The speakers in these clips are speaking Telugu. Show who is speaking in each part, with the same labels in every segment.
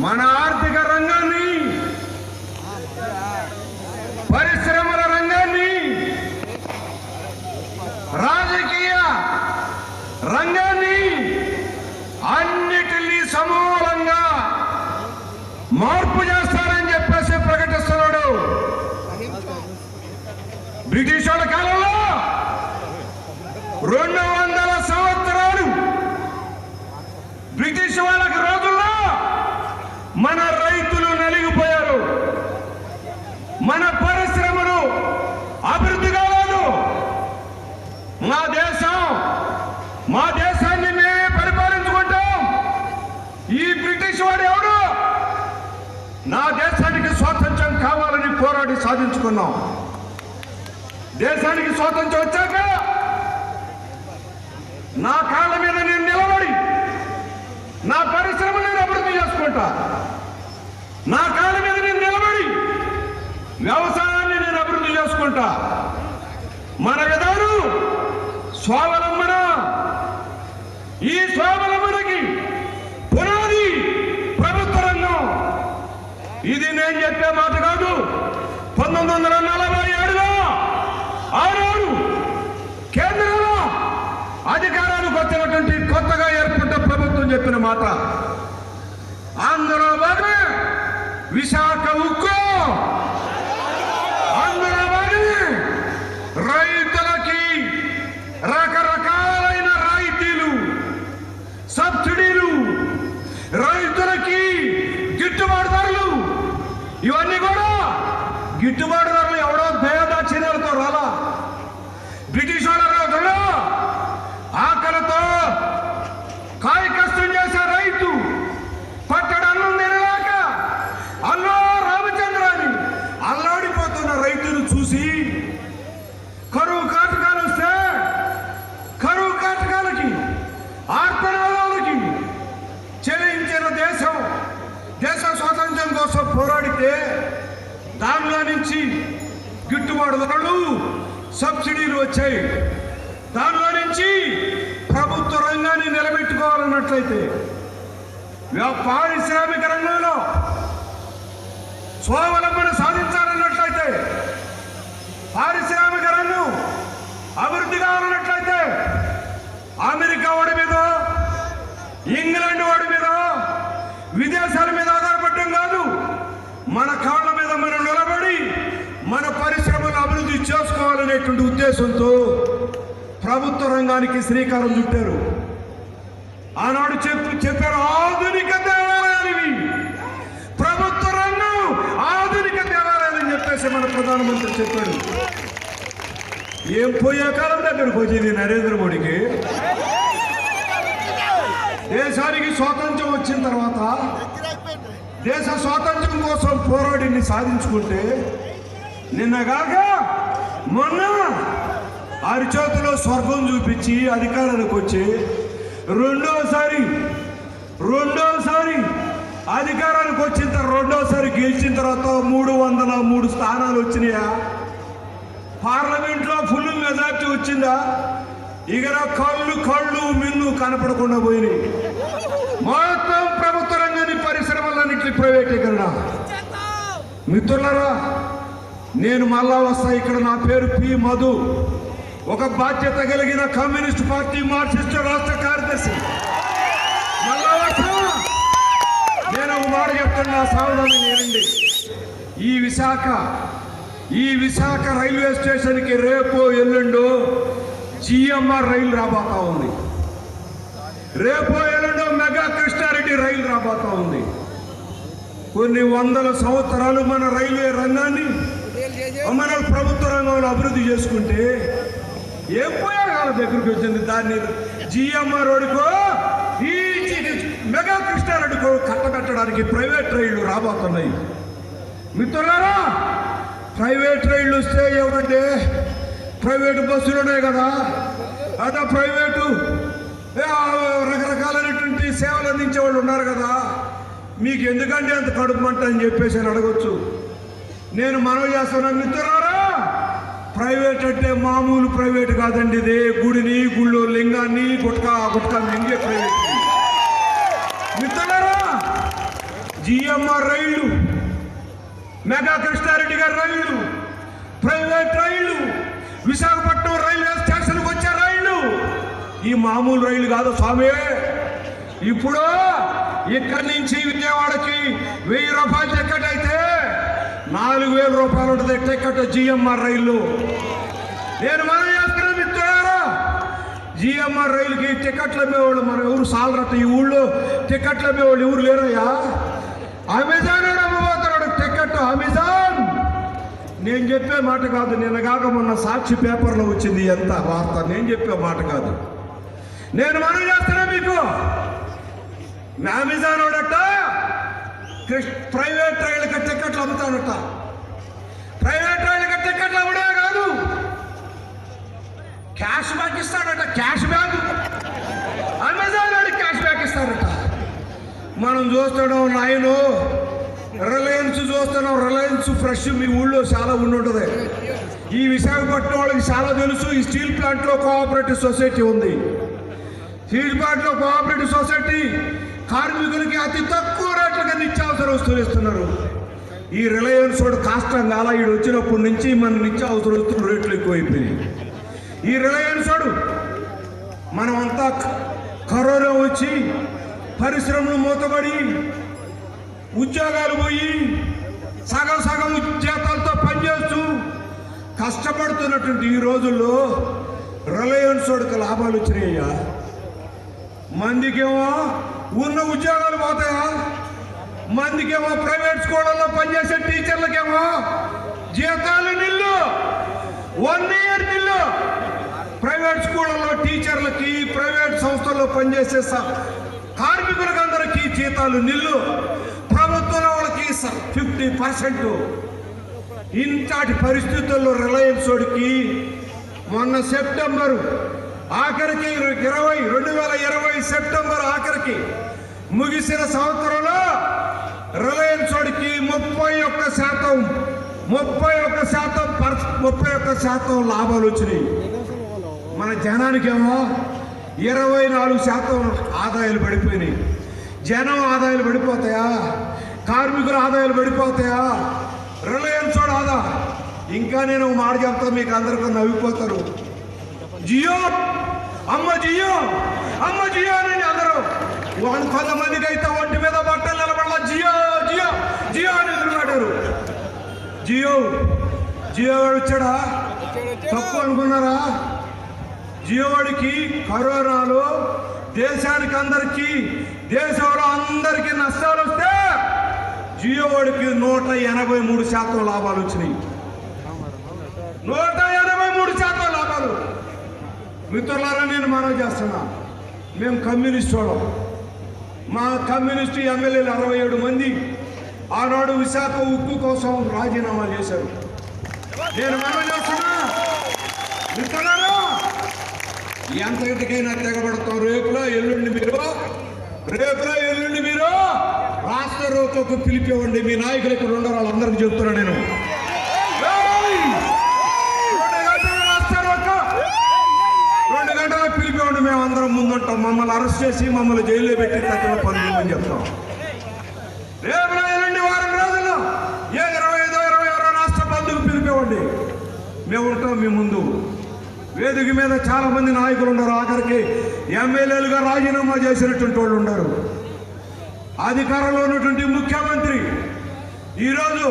Speaker 1: మన ఆర్థిక రంగాన్ని, పరిశ్రమల రంగాన్ని, రాజకీయ రంగాన్ని అన్నిటినీ సమూలంగా మార్పు చేస్తారని చెప్పేసి ప్రకటిస్తున్నాడు. బ్రిటిష్ వాళ్ళ కాలంలో 200 సంవత్సరాలు బ్రిటిష్ వాళ్ళకి రోజుల్లో మన రైతులు నలిగిపోయారు. మన పరిశ్రమలు అభివృద్ధి కాలేదు. మా దేశాన్ని మేమే పరిపాలించుకుంటాం. ఈ బ్రిటిష్ వాడు ఎవడు? నా దేశానికి స్వాతంత్ర్యం కావాలని పోరాడి సాధించుకున్నాం. దేశానికి స్వాతంత్ర్యం వచ్చాక నా కాళ్ళ మీద నేను నిలబడి నా పరిశ్రమను నేను అభివృద్ధి చేసుకుంటా. నా కాళ్ళ మీద నేను నిలబడి వ్యవసాయాన్ని నేను అభివృద్ధి చేసుకుంటా. మన విధానం స్వావలంబన. ఈ స్వావలంబనకి పునాది ప్రభుత్వ రంగం. ఇది నేను చెప్పే మాట కాదు. 1947లో ఆనాడు కేంద్రంలో అధికారానికి వచ్చినటువంటి కొత్తగా ఏర్పడ్డ ప్రభుత్వం చెప్పిన మాట. అందులో భాగమే విశాఖ ఉక్కు. అందులో భాగమే రైతులకి రకరకాలైన రాయితీలు, సబ్సిడీలు, రైతులకి గిట్టుబాటు ధరలు. ఇవన్నీ కూడా గిట్టుబాటు ధరలు ఎవడో దయాదాక్షిణ్యాలతో రాలా. బ్రిటిష్ వాళ్ళ రోజుల్లో ఆకలితో కాయ కష్టం చేసే రైతు పట్టడన్నం తినలేక అల్లో రామచంద్రాన్ని అల్లాడిపోతున్న రైతును చూసి కరువు కాటకాలు వస్తే కరువు కాటకాలకి ఆర్తనాదాలకి చెలించిన దేశ స్వాతంత్ర్యం కోసం పోరాడితే దానిలో నుంచి గిట్టుబాటు ధరలు, సబ్సిడీలు వచ్చాయి. దానిలో నుంచి ప్రభుత్వ రంగాన్ని నిలబెట్టుకోవాలన్నట్లయితే, పారిశ్రామిక రంగంలో స్వావలంబన సాధించాలన్నట్లయితే, పారిశ్రామిక రంగం అభివృద్ధి కావాలన్నట్లయితే అమెరికా వాడి మీద, ఇంగ్లాండ్ వాడి మీద, విదేశాల మీద ఆధారపడటం కాదు. మన కాళ్ళ మీద మనం నిలబడి మన పరిశ్రమలు అభివృద్ధి చేసుకోవాలనేటువంటి ఉద్దేశంతో ప్రభుత్వ రంగానికి శ్రీకారం చుట్టారు. ఆనాడు చెప్పారు ఆధునిక దేవాలయాలు. ప్రభుత్వ రంగం ఆధునిక దేవాలయాలని చెప్పేసి మన ప్రధానమంత్రి చెప్పాడు. ఏం పోయే కాలం దగ్గరకు వచ్చింది నరేంద్ర మోడీకి. దేశానికి స్వాతంత్ర్యం వచ్చిన తర్వాత దేశ స్వాతంత్ర్యం కోసం పోరాడిని సాధించుకుంటే నిన్నగాక మొన్న అరిచేతిలో స్వర్గం చూపించి అధికారానికి వచ్చి రెండోసారి అధికారానికి వచ్చిన తర్వాత రెండోసారి గెలిచిన తర్వాత 303 స్థానాలు వచ్చినాయా? పార్లమెంట్లో ఫుల్ మెజార్టీ వచ్చిందా? ఇక కళ్ళు మిన్ను కనపడకుండా పోయినాయి. మొత్తం ప్రభుత్వ రంగాన్ని, పరిశ్రమలన్నింటినీ ప్రైవేటీకరణ. మిత్రులారా, నేను మళ్ళా వస్తా. ఇక్కడ నా పేరు పి. మధు, ఒక బాధ్యత కలిగిన కమ్యూనిస్ట్ పార్టీ మార్క్సిస్ట్ రాష్ట్ర కార్యదర్శి. మళ్ళా వస్తా. నేను ఒక మాట చెప్తున్నా, సావధానం నేనండి. ఈ విశాఖ రైల్వే స్టేషన్కి రేపు ఎల్లుండో జిఎంఆర్ రైలు రాబోతా ఉంది. రేపు ఎల్లుండో మెగా కృష్ణారెడ్డి రైలు రాబోతా ఉంది. కొన్ని వందల సంవత్సరాలు మన రైల్వే రంగాన్ని మన ప్రభుత్వ రంగంలో అభివృద్ధి చేసుకుంటే ఏం పోయాల దగ్గరికి వచ్చింది. దాన్ని జిఎంఆర్ రోడ్డుకో ఈ మెగా కృష్ణారెడ్డికో కట్టబెట్టడానికి ప్రైవేట్ రైళ్లు రాబోతున్నాయి. మిత్రులారా, ప్రైవేట్ రైళ్లు వస్తే ఏమిటంటే ప్రైవేటు బస్సులు ఉన్నాయి కదా, అదే ప్రైవేటు రకరకాలైనటువంటి సేవలు అందించే వాళ్ళు ఉన్నారు కదా, మీకు ఎందుకంటే అంత కడుపు మంట అని చెప్పేసి అని అడగొచ్చు. నేను మనవి చేస్తున్నాను మిత్రులారా, ప్రైవేట్ అంటే మామూలు ప్రైవేట్ కాదండి. ఇదే గుళ్ళో లింగాన్ని గుట్కా మింగే ప్రైవేట్. మిత్రులారా, జిఎంఆర్ రైళ్లు, మెగా కృష్ణారెడ్డి గారి రైళ్లు, ప్రైవేట్ రైళ్లు, విశాఖపట్నం రైల్వే స్టేషన్కి వచ్చే రైళ్లు ఈ మామూలు రైలు కాదు స్వామి. ఇప్పుడు ఇక్కడి నుంచి విజయవాడకి 1000 రూపాయలు టికెట్ అయితే 4000 రూపాయలు ఉంటుంది టికెట్ జిఎంఆర్ రైలు. నేను మనం చేస్తున్నా మిత్రులారా, జిఎంఆర్ రైలుకి టికెట్లు అమ్మేవాళ్ళు మనం ఎవరు సాలరట. ఈ ఊళ్ళో టికెట్లు అమ్మేవాళ్ళు ఎవరు లేరయ్యా. Amazon అమ్మబోతున్నాడు ticket. అమెజాన్ నేను చెప్పే మాట కాదు, నిన్న కాక మొన్న సాక్షి పేపర్లో వచ్చింది ఎంత వార్త. నేను చెప్పే మాట కాదు, నేను మనం చేస్తున్నా మీకు. అమెజాన్ వాడట ప్రైవేట్ రైళ్ళకి టికెట్లు అమ్ముతాడట. ప్రైవేట్ రైళ్ళకి టికెట్లు అమ్మడే కాదు, క్యాష్ బ్యాక్ ఇస్తాడట. క్యాష్ బ్యాక్ అమెజాన్ వాడికి క్యాష్ బ్యాక్ ఇస్తాడట. మనం చూస్తున్నాం నాయను, రిలయన్స్ చూస్తున్నాం. రిలయన్స్ ఫ్రెష్ మీ ఊళ్ళో చాలా ఉండుంటుంది. ఈ విశాఖపట్నం వాళ్ళకి చాలా తెలుసు. ఈ స్టీల్ ప్లాంట్లో కోఆపరేటివ్ సొసైటీ ఉంది. స్టీల్ ప్లాంట్లో కోఆపరేటివ్ సొసైటీ కార్మికులకి అతి తక్కువ రేట్లుగా నిత్యావసర వస్తువులు ఇస్తున్నారు. ఈ రిలయన్స్ వాడు కాష్టం కాల ఈడు వచ్చినప్పటి నుంచి మన నిత్యావసర వస్తువులు రేట్లు ఎక్కువైపోయినాయి. ఈ రిలయన్స్ వాడు మనమంతా కరోనా వచ్చి పరిశ్రమలు మూతబడి ఉద్యోగాలు పోయి సగం సగం జీతాలతో పనిచేస్తూ కష్టపడుతున్నటువంటి ఈ రోజుల్లో రిలయన్స్ వాడికి లాభాలు వచ్చినాయ్యా. మందికేమో ఉన్న ఉద్యోగాలు పోతాయా, మందికేమో ప్రైవేట్ స్కూళ్ళల్లో పనిచేసే టీచర్లకేమో జీతాలు నిల్లు, 1 year నిల్లు. ప్రైవేట్ స్కూళ్ళల్లో టీచర్లకి, ప్రైవేట్ సంస్థల్లో పనిచేసే కార్మికులకు అందరికీ జీతాలు నిల్లు. ప్రభుత్వంలో వాళ్ళకి 50%. ఇంతటి పరిస్థితుల్లో రిలయన్స్ వాడికి మొన్న సెప్టెంబర్ ఆఖరికి 2020 సెప్టెంబర్ ఆఖరికి ముగిసిన సంవత్సరంలో రిలయన్స్ వాడికి 31% లాభాలు వచ్చినాయి. మన జనానికేమో 24% ఆదాయాలు పడిపోయినాయి. జనం ఆదాయాలు పడిపోతాయా, కార్మికుల ఆదాయాలు పడిపోతాయా, రిలయన్స్ వాడు ఆదా. ఇంకా నేను మాట చెప్తా, మీకు అందరికీ నవ్విపోతారు. జియో అమ్మ జియో అమ్మ జియో అని అందరూ. కొంతమందికి అయితే ఒంటి మీద బట్టలు నిలబడాల జియో జియో జియో అని ఎదురుపడ్డారు. జియో వాడు వచ్చాడా? తప్పు అనుకున్నారా? జియో వాడికి కరోనాలో దేశానికి అందరికీ, దేశంలో అందరికీ నష్టాలు వస్తే జియో వాడికి 183% లాభాలు వచ్చినాయి. 183% లాభాలు. మిత్రులారా, నేను మనవి చేస్తున్నా, మేము కమ్యూనిస్ట్ వాళ్ళం. మా కమ్యూనిస్టు ఎమ్మెల్యేలు 67 మంది ఆనాడు విశాఖ ఉక్కు కోసం రాజీనామా చేశారు. నేను మనవి చేస్తున్నా మిత్రులారా, ఎంతకైనా తెగబడతాం. రేపులో ఎల్లుండి మీరు రాష్ట్ర రోకోకు పిలిపివ్వండి. మీ నాయకులు ఇక్కడ ఉండరు, వాళ్ళందరికీ చెప్తున్నా నేను. 2 గంటలకు పిలిపివ్వండి, మేము అందరం ముందుంటాం. మమ్మల్ని అరెస్ట్ చేసి మమ్మల్ని జైల్లో పెట్టి తక్కువ పనులు అని చెప్తాం. రేపు ఎల్లుండి వారం రోజుల్లో 25 రాష్ట్ర బంధుకు పిలిపివ్వండి, మేము ఉంటాం మీ ముందు. వేదిక మీద చాలా మంది నాయకులు ఉన్నారు. ఆఖరికి ఎమ్మెల్యేలుగా రాజీనామా చేసినటువంటి వాళ్ళు ఉన్నారు. అధికారంలో ఉన్నటువంటి ముఖ్యమంత్రి ఈరోజు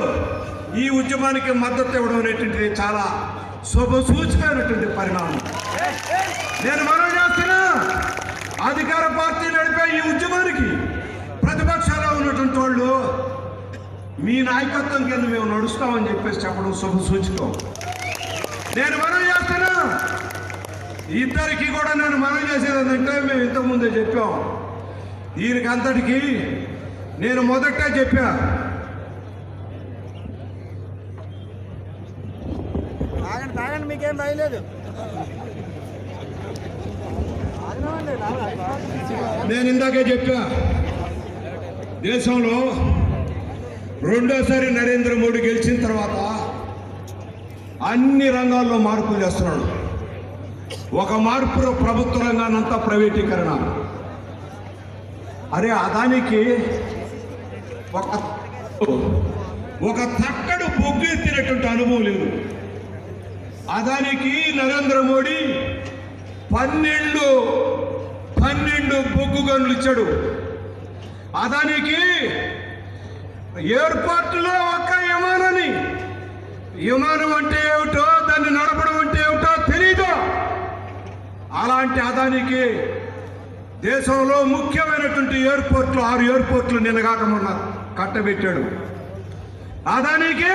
Speaker 1: ఈ ఉద్యమానికి మద్దతు ఇవ్వడం అనేటువంటిది చాలా శుభసూచకమైనటువంటి పరిణామం. నేను మనవి చేస్తున్నా, అధికార పార్టీ నడిపే ఈ ఉద్యమానికి ప్రతిపక్షాల్లో ఉన్నటువంటి వాళ్ళు మీ నాయకత్వం కింద మేము నడుస్తామని చెప్పేసి చెప్పడం శుభసూచకం. నేను మనవి చేస్తున్నా, ఇద్దరికి కూడా నేను మనవి చేసేది ఏంటంటే, మేము ఇంతకుముందే చెప్పాం, దీనికి అంతటికి నేను మొదటే చెప్పా,
Speaker 2: తాగండి మీకేం రాయలేదు.
Speaker 1: నేను ఇందాకే చెప్పా, దేశంలో రెండోసారి నరేంద్ర మోడీ గెలిచిన తర్వాత అన్ని రంగాల్లో మార్పులు చేస్తున్నాడు. ఒక మార్పు ప్రభుత్వ రంగానంతా ప్రైవేటీకరణ. అరే అదానికి ఒక తట్టడు బొగ్గు ఎత్తినటువంటి అనుభవం లేదు. అదానికి నరేంద్ర మోడీ 12 బొగ్గు గనులు ఇచ్చాడు. అదానికి ఎయిర్పోర్టులో ఒక్క విమానం అంటే ఏమిటో, దాన్ని నడపడం అంటే ఏమిటో తెలీదు. అలాంటి అదానికి దేశంలో ముఖ్యమైనటువంటి ఎయిర్పోర్ట్లు 6 ఎయిర్పోర్ట్లు నిన్నగాక మొన్న కట్టబెట్టాడు. అదానికి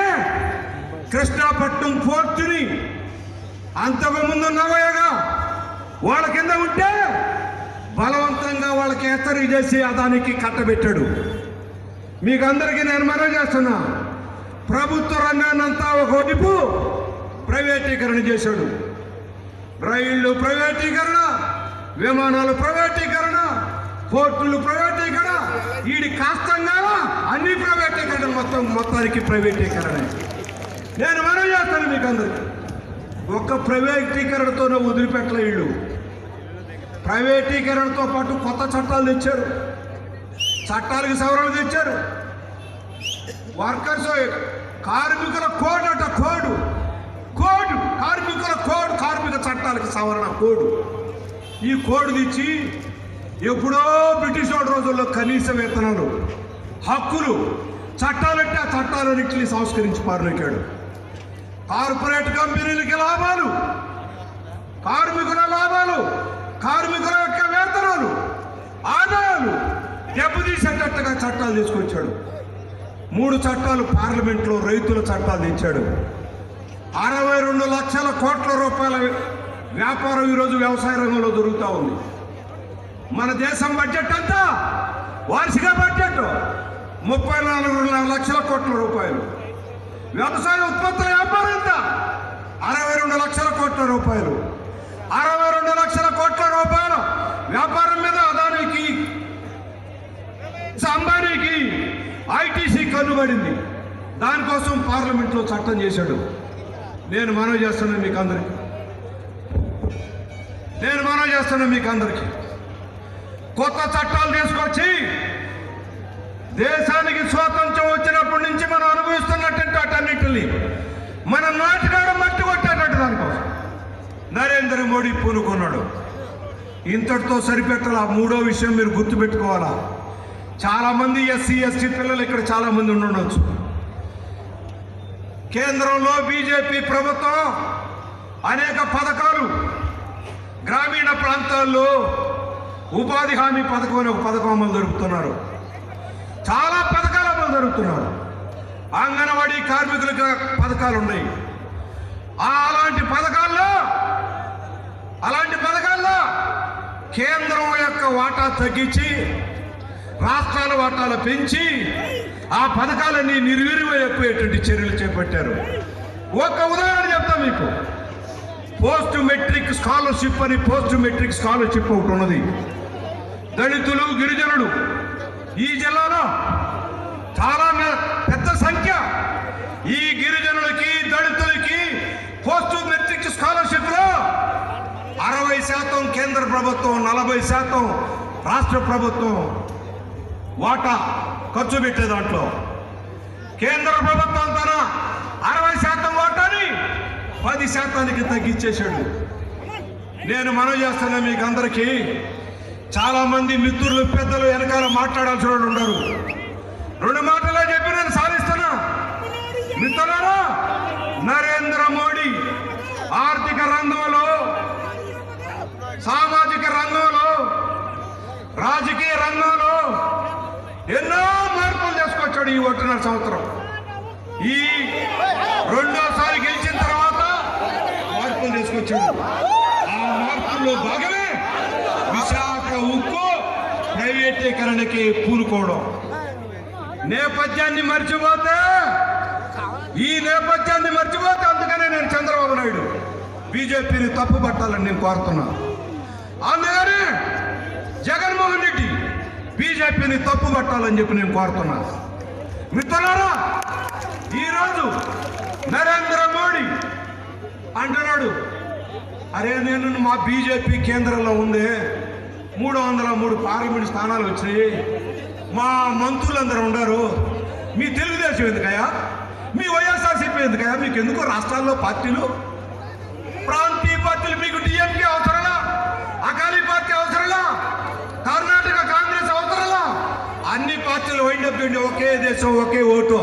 Speaker 1: కృష్ణాపట్నం పోర్టుని అంతకు ముందు నవయగా వాళ్ళ కింద ఉంటే బలవంతంగా వాళ్ళకి హెచ్చరిక చేసి అదానికి కట్టబెట్టాడు. మీకు అందరికీ నేను మనవి చేస్తున్నా, ప్రభుత్వ రంగాన్నంతా ఒకవైపు ప్రైవేటీకరణ చేశాడు. రైళ్లు ప్రైవేటీకరణ, విమానాలు ప్రైవేటీకరణ, పోర్టులు ప్రైవేటీకరణ, వీడి కాస్తంగా అన్ని ప్రైవేటీకరణ, మొత్తానికి ప్రైవేటీకరణ. నేను మనవి చేస్తాను మీకు అందరికీ, ఒక్క ప్రైవేటీకరణతోనే వదిలిపెట్టలే. వీళ్ళు ప్రైవేటీకరణతో పాటు కొత్త చట్టాలు తెచ్చారు, చట్టాలకు సవరణలు తెచ్చారు. వర్కర్స్ కార్మికుల కోడ్ అట, కోడ్ కార్మికుల కోడ్, కార్మిక చట్టాలకు సవరణ కోడ్. ఈ కోడ్ తెచ్చి ఎప్పుడో బ్రిటిష్ వాడి రోజుల్లో కనీస వేతనాలు, హక్కులు, చట్టాలంటే ఆ చట్టాలన్నింటినీ సంస్కరించి పారలేకాడు. కార్పొరేట్ కంపెనీలకి లాభాలు, కార్మికుల లాభాలు, కార్మికుల యొక్క వేతనాలు, ఆదాయాలు దెబ్బతీసేటట్టుగా చట్టాలు తీసుకొచ్చాడు. 3 చట్టాలు పార్లమెంట్లో రైతుల చట్టాలు తెచ్చాడు. 62 లక్షల కోట్ల రూపాయల వ్యాపారం ఈరోజు వ్యవసాయ రంగంలో జరుగుతూ ఉంది. మన దేశం బడ్జెట్ అంతా, వార్షిక బడ్జెట్ 34 లక్షల కోట్ల రూపాయలు. వ్యవసాయ ఉత్పత్తుల వ్యాపారం ఎంత? 62 లక్షల కోట్ల రూపాయలు. 62 లక్షల కోట్ల రూపాయల వ్యాపారం మీద అదానికి, అంబానీకి ఐటీసీ కన్నుబడింది. దానికోసం పార్లమెంట్లో చట్టం చేశాడు. నేను మనవి చేస్తున్నాను మీకు అందరికీ, కొత్త చట్టాలు తీసుకొచ్చి దేశానికి స్వాతంత్ర్యం వచ్చినప్పటి నుంచి మనం అనుభవిస్తున్నటువంటి వాటన్నింటినీ మన నాటినాడ మట్టి కొట్టేటట్టు దానికోసం నరేంద్ర మోడీ పూనుకున్నాడు. ఇంతటితో సరిపెట్టాల. 3వ విషయం మీరు గుర్తుపెట్టుకోవాలా, చాలామంది ఎస్సీ ఎస్టీ పిల్లలు ఇక్కడ చాలామంది ఉండొచ్చు. కేంద్రంలో బీజేపీ ప్రభుత్వం అనేక పథకాలు, గ్రామీణ ప్రాంతాల్లో ఉపాధి హామీ పథకం అనే ఒక పథకం అమలు జరుపుతున్నారు. చాలా పథకాలు అమలు జరుగుతున్నారు. అంగన్వాడీ కార్మికులకు పథకాలు ఉన్నాయి. అలాంటి పథకాల్లో కేంద్రం యొక్క వాటా తగ్గించి రాష్ట్రాల వాటాలు పెంచి ఆ పథకాలన్నీ నిర్వీర్యమైపోయేటువంటి చర్యలు చేపట్టారు. ఒక ఉదాహరణ చెప్తా మీకు. పోస్ట్ మెట్రిక్ స్కాలర్షిప్ అని ఒకటి ఉన్నది. దళితులు, గిరిజనులు ఈ జిల్లాలో చాలా పెద్ద సంఖ్య. ఈ గిరిజనులకి, దళితులకి పోస్ట్ మెట్రిక్ స్కాలర్షిప్ లో 60% కేంద్ర ప్రభుత్వం, 40% రాష్ట్ర ప్రభుత్వం వాటా ఖర్చు పెట్టే దాంట్లో కేంద్ర ప్రభుత్వం తన 60% వాటాని 10%కి తగ్గించేశాడు. నేను మనవి చేస్తున్నా మీకు అందరికీ, చాలా మంది మిత్రులు, పెద్దలు వెనకాల మాట్లాడాల్సిన వాళ్ళు ఉన్నారు. 2 మాటలే చెప్పి నేను సాధిస్తున్నా. మిత్రులారా, నరేంద్ర మోడీ ఆర్థిక రంగంలో, సామాజిక రంగంలో, రాజకీయ రంగంలో ఎన్నో మార్పులు చేసుకొచ్చాడు. ఈ 1.5 సంవత్సరం, ఈ 2వ గెలిచిన తర్వాత మార్పులు తీసుకొచ్చాడు. ఆ మార్పుల్లో భాగమే విశాఖ ఉక్కు ప్రైవేటీకరణకి పూనుకోవడం. నేపథ్యాన్ని మర్చిపోతే అందుకనే నేను చంద్రబాబు నాయుడు బీజేపీని తప్పు పట్టాలని నేను కోరుతున్నా. అందుకని జగన్మోహన్ రెడ్డి బీజేపీని తప్పు పట్టాలని చెప్పి నేను కోరుతున్నా. మిత్రులారా, ఈరోజు నరేంద్ర మోడీ అంటున్నాడు, అరే నేను మా బీజేపీ కేంద్రంలో ఉంది, 303 పార్లమెంట్ స్థానాలు వచ్చినాయి. మా మంత్రులందరూ ఉన్నారు. మీ తెలుగుదేశం ఎందుకయ్యా, మీ వైఎస్ఆర్సీపీ ఎందుకయ్యా, మీకు ఎందుకు రాష్ట్రాల్లో పార్టీలు, ప్రాంతీయ పార్టీలు? మీకు డిఎంకే అవసరంలా, అకాలీ పార్టీ అవసరంలా, కర్ణాటక కాంగ్రెస్ అవసరంలా? అన్ని పార్టీలు వైండప్ చేయండి. ఒకే దేశం ఒకే ఓటు,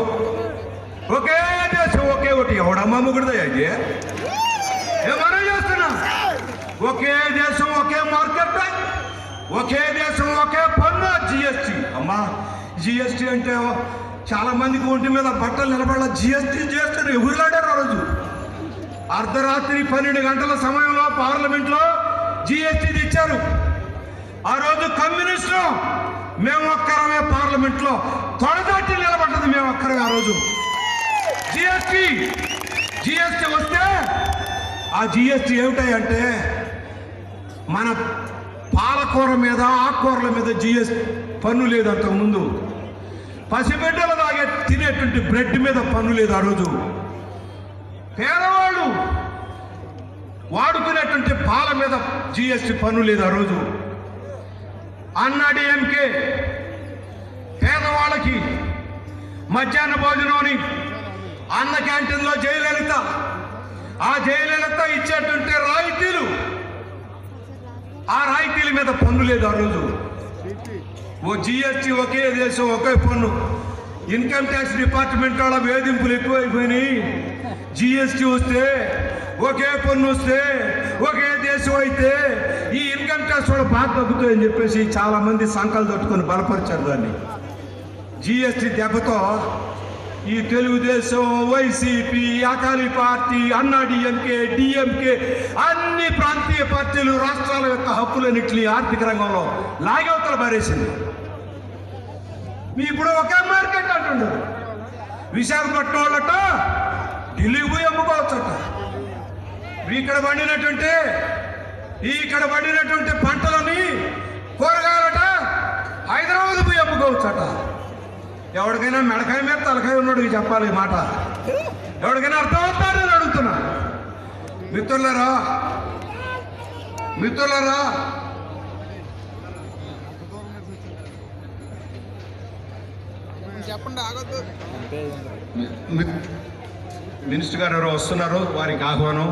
Speaker 1: ఒకే దేశం ఒకే ఓటు. ఎవడమ్మా ముగ్గురుదయ్యా ఇది? ఏమన్నా చేస్తున్నా? ఒకే దేశం ఒకే మార్కెట్, ఒకే దేశం ఒకే పన్ను. జిఎస్టీ అమ్మా, జిఎస్టీ అంటే చాలా మందికి ఒంటి మీద బట్టలు నిలబడాల. జిఎస్టీ జిఎస్టీ ఎగురులాడారు ఆ రోజు. అర్ధరాత్రి 12 గంటల సమయంలో పార్లమెంట్లో జిఎస్టీ తెచ్చారు. ఆ రోజు కమ్యూనిస్టులు మేము ఒక్కరమే పార్లమెంట్లో తొడదాటి నిలబడ్డది మేము ఒక్కరమే. ఆ రోజు జిఎస్టీ వస్తే ఆ జిఎస్టీ ఏమిటాయంటే మన పాలకూర మీద ఆకుకూరల మీద జిఎస్టీ పన్ను లేదు. అంతకుముందు పసిబిడ్డలు తినేటువంటి బ్రెడ్ మీద పన్ను లేదు. ఆ రోజు పేదవాళ్ళు వాడుకునేటువంటి పాల మీద జిఎస్టీ పన్ను లేదు. ఆ రోజు అన్నాడీఎంకే పేదవాళ్ళకి మధ్యాహ్న భోజనం అన్న క్యాంటీన్లో జయలలిత, ఆ జయలలిత ఇచ్చేటువంటి రాయితీలు, ఆ రాయితీల మీద పన్ను లేదు. ఆ రోజు ఓ జిఎస్టీ ఒకే దేశం ఒకే పన్ను. ఇన్కమ్ ట్యాక్స్ డిపార్ట్మెంట్ వాళ్ళ వేధింపులు ఎక్కువైపోయినాయి. జిఎస్టీ వస్తే ఒకే పన్ను వస్తే ఒకే దేశం అయితే ఈ ఇన్కమ్ ట్యాక్స్ వాళ్ళు బాగా తగ్గుతాయని చెప్పేసి చాలా మంది సంకలు తట్టుకొని బలపరిచారు దాన్ని. జిఎస్టీ దెబ్బతో ఈ తెలుగుదేశం, వైసీపీ, అకాలీ పార్టీ, అన్నాడీఎంకే, డిఎంకే అన్ని ప్రాంతీయ పార్టీలు రాష్ట్రాల యొక్క హక్కులన్నింటినీ ఆర్థిక రంగంలో లాగవతల పారేసింది. మీ ఇప్పుడు ఒకే మార్కెట్ అంటుండ్రు. విశాఖపట్నం వాళ్ళట ఢిల్లీకి పోయి అమ్ముకోవచ్చట. ఇక్కడ పండినటువంటి పంటలని కూరగాయలట హైదరాబాద్ పోయి అమ్ముకోవచ్చట. ఎవరికైనా మెడకాయ మీద తలకాయ ఉన్నాడు చెప్పాలి ఈ మాట. ఎవరికైనా అర్థమవుతారని అడుగుతున్నా. మిత్రులరా
Speaker 2: చెప్పండి, ఆగొద్దు.
Speaker 1: మినిస్టర్ గారు ఎవరో వస్తున్నారు, వారికి ఆహ్వానం.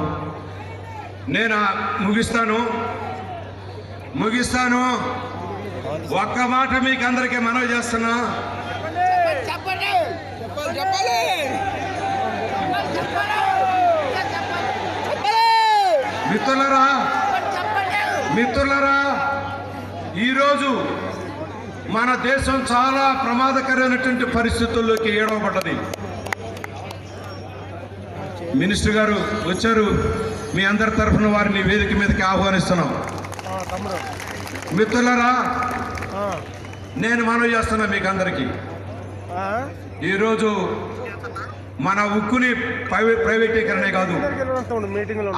Speaker 1: నేను ముగిస్తాను. ఒక్క మాట మీకు అందరికీ మనవి చేస్తున్నా. మిత్రులరా ఈరోజు మన దేశం చాలా ప్రమాదకరమైనటువంటి పరిస్థితుల్లోకి ఏడవబడ్డది. మినిస్టర్ గారు వచ్చారు. మీ అందరి తరఫున వారిని వేదిక మీదకి ఆహ్వానిస్తున్నాం. మిత్రులరా, నేను మనవి చేస్తున్నా మీకు అందరికీ. ఈరోజు మన ఉక్కుని ప్రైవేటీకరణే కాదు,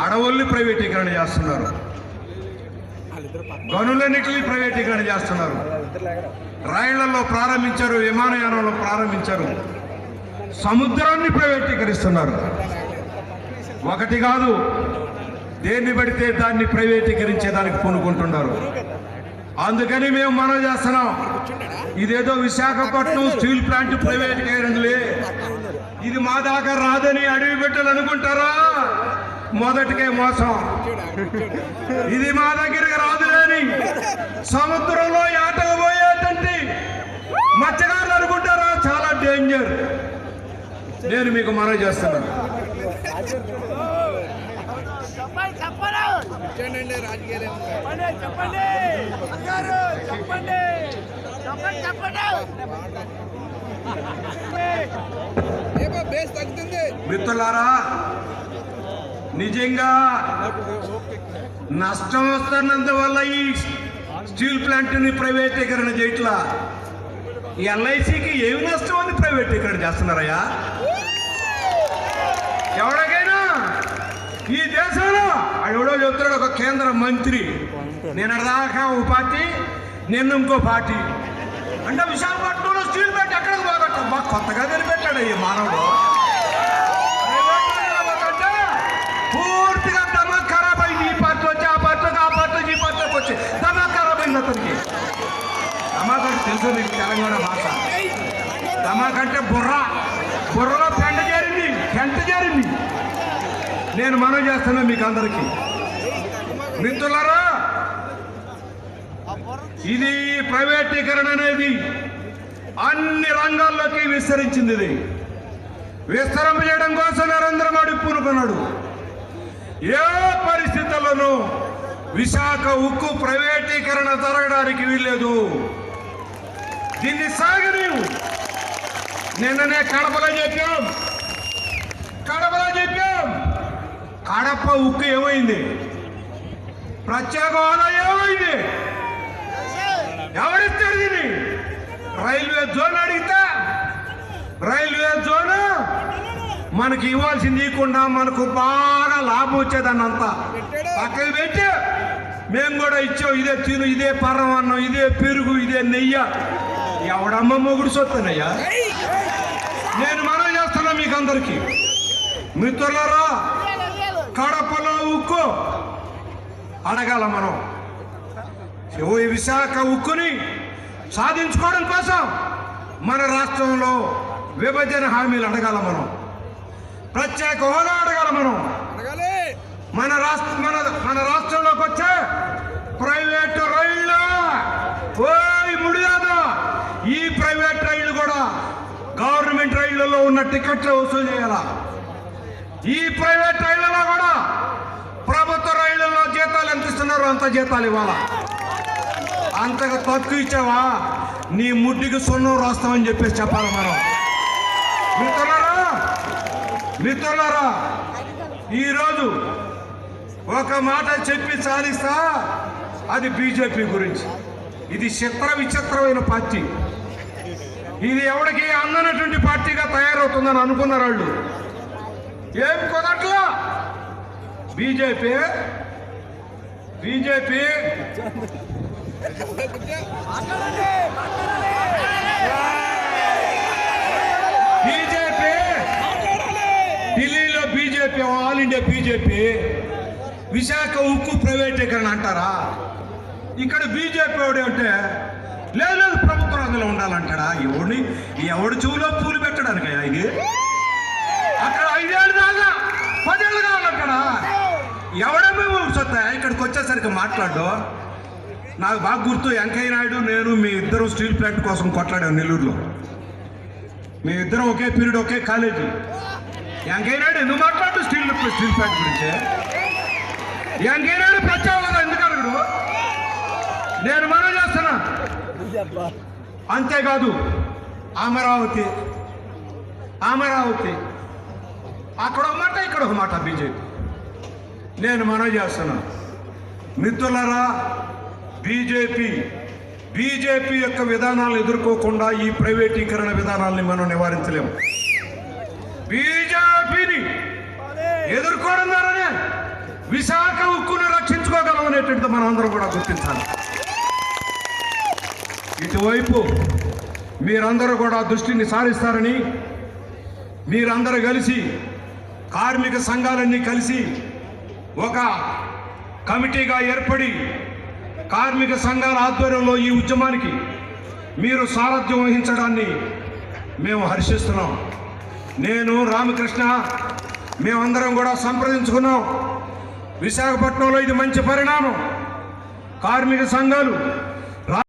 Speaker 1: అడవుల్ని ప్రైవేటీకరణ చేస్తున్నారు, గనులన్నిటిని ప్రైవేటీకరణ చేస్తున్నారు. రైళ్లలో ప్రారంభించారు, విమానయానంలో ప్రారంభించారు, సముద్రాన్ని ప్రైవేటీకరిస్తున్నారు. ఒకటి కాదు, దేన్ని పడితే దాన్ని ప్రైవేటీకరించేదానికి పూనుకుంటున్నారు. అందుకని మేము మనవి చేస్తున్నాం, ఇదేదో విశాఖపట్నం స్టీల్ ప్లాంట్ ప్రైవేటీకరణలే, ఇది మా దాకా రాదని అడవి బిడ్డలు అనుకుంటారా? మొదటికే మోసం. ఇది మా దగ్గరికి రాదులేని సముద్రంలో ఏటకు పోయేటంటే మత్స్యకారులు అనుకుంటారా? చాలా డేంజర్. నేను మీకు మనవి చేస్తున్నాను. మిత్రులారా, నిజంగా నష్టం వస్తున్నందువల్ల ఈ స్టీల్ ప్లాంట్ని ప్రైవేటీకరణ చేయట్లా. ఎల్ఐసికి ఏమి నష్టం అని ప్రైవేటీకరణ చేస్తున్నారయ్యా? ఎవరికైనా ఈ దేశంలో ఎవడో చెప్తున్నాడు, ఒక కేంద్ర మంత్రి, నేను దాకా ఒక పార్టీ, నిన్న ఇంకో పార్టీ అంటే విశాఖపట్నంలో స్టీల్ ప్లాంట్ ఎక్కడికి పోగొట్టాం? మాకు కొత్తగా నిలబెట్టాడు ఈ మానవుడు. పూర్తిగా దమా ఖరాబ్ అయింది. ఈ పార్టీ వచ్చి ఆ పార్టీకి, ఆ పార్టీ ఈ పార్టీకి వచ్చి దమా ఖరాబ్ అయింది అతను. తెలుసు మీకు తెలంగాణ భాష. తమాకంటే బుర్రలో పెంట జారింది. నేను మనవి చేస్తున్నా మీకు అందరికీ. మిత్రులారా, ఇది ప్రైవేటీకరణ అనేది అన్ని రంగాల్లోకి విస్తరించింది. ఇది విస్తరింపజేయడం కోసం నరేంద్ర మోడీ పూనుకున్నాడు. ఏ పరిస్థితుల్లోనూ విశాఖ ఉక్కు ప్రైవేటీకరణ జరగడానికి వీల్లేదు. దీన్ని సాగనీవు. నిన్ననే కడపలో చెప్పాం. కడప ఉక్కు ఏమైంది? ప్రత్యేక హోదా ఏమైంది? ఎవరిస్తారు దీన్ని? రైల్వే జోన్ అడిగితే రైల్వే జోన్ మనకి ఇవ్వాల్సింది ఇవ్వకుండా మనకు బాగా లాభం వచ్చేదాన్నంతా పక్కన పెట్టి మేము కూడా ఇచ్చాం. ఇదే తిను, ఇదే పరమాన్నం, ఇదే పెరుగు, ఇదే నెయ్యి. ఎవడమ్మ మొగుడు సొత్తనయ్యా? నేను మనవి చేస్తున్నా మీకు అందరికీ. మిత్రులారా, కడపలో ఉక్కు అడగాల మనం. ఈ విశాఖ ఉక్కుని సాధించుకోవడం కోసం మన రాష్ట్రంలో విభజన హామీలు అడగాల మనం. ప్రత్యేక హోదా అడగాల మనం. మన రాష్ట్రంలోకి వచ్చే ప్రైవేటు రైళ్ళు ముడియాదా, ఈ ప్రైవేట్ రైళ్లు కూడా గవర్నమెంట్ రైళ్లలో ఉన్న టికెట్లు వసూలు చేయాల. ఈ ప్రైవేట్ రైళ్లలో కూడా ప్రభుత్వ రైళ్లలో జీతాలు ఎంత ఇస్తున్నారో అంత జీతాలు ఇవ్వాలా. అంతగా తక్కువ ఇచ్చావా నీ ముడ్డికి సున్నం రాస్తామని చెప్పేసి చెప్పాలి మనం. మిత్రులారా, ఈరోజు ఒక మాట చెప్పి సాధిస్తా, అది బీజేపీ గురించి. ఇది విచిత్రమైన పార్టీ. ఇది ఎవరికి అందనటువంటి పార్టీగా తయారవుతుందని అనుకున్నారు వాళ్ళు. ఏం కుదరట్లా. బీజేపీ ఢిల్లీలో BJP, all India BJP Visakha ఉక్కు ప్రైవేటీకరణ అంటారా? ఇక్కడ బీజేపీ ఎవడు అంటే లేదు ప్రభుత్వ రంగంలో ఉండాలంటాడా? ఎవడు చెవులో పూలు పెట్టడానికి ఇది? అక్కడ 5 ఏళ్ళు దాకా 10 ఏళ్ళు కావాలంటాడా? ఎవడమే సొత్తా? ఇక్కడికి వచ్చేసరికి మాట్లాడు. నాకు బాగా గుర్తు, వెంకయ్య నాయుడు నేను మీ ఇద్దరు స్టీల్ ప్లాంట్ కోసం కొట్లాడాం నెల్లూరులో. మీ ఇద్దరం ఒకే పీరియడ్, ఒకే కాలేజీ. వెంకయ్య నాయుడు ఎందుకు మాట్లాడు స్టీల్ ప్లాంట్ గురించి? వెంకయ్య నాయుడు ప్రత్యేక ఎందుకు అడుగుడు? నేను మనం చేస్తున్నా. అంతేకాదు అమరావతి అక్కడ ఒక మాట, ఇక్కడ ఒక మాట బీజేపీ. నేను మనవి చేస్తున్నా మిత్రులారా, బీజేపీ యొక్క విధానాలను ఎదుర్కోకుండా ఈ ప్రైవేటీకరణ విధానాలని మనం నివారించలేము. బీజేపీని ఎదుర్కోవడం ద్వారానే విశాఖ ఉక్కును రక్షించుకోగలం అనేటువంటిది మనం అందరం కూడా గుర్తించాలి. ఇటువైపు మీరందరూ కూడా దృష్టిని సారిస్తారని, మీరందరూ కలిసి కార్మిక సంఘాలన్నీ కలిసి ఒక కమిటీగా ఏర్పడి కార్మిక సంఘాల ఆధ్వర్యంలో ఈ ఉద్యమానికి మీరు సారథ్యం వహించడాన్ని మేము హర్షిస్తున్నాం. నేను రామకృష్ణ మేమందరం కూడా సంప్రదించుకున్నాం. విశాఖపట్నంలో ఇది మంచి పరిణామం. కార్మిక సంఘాలు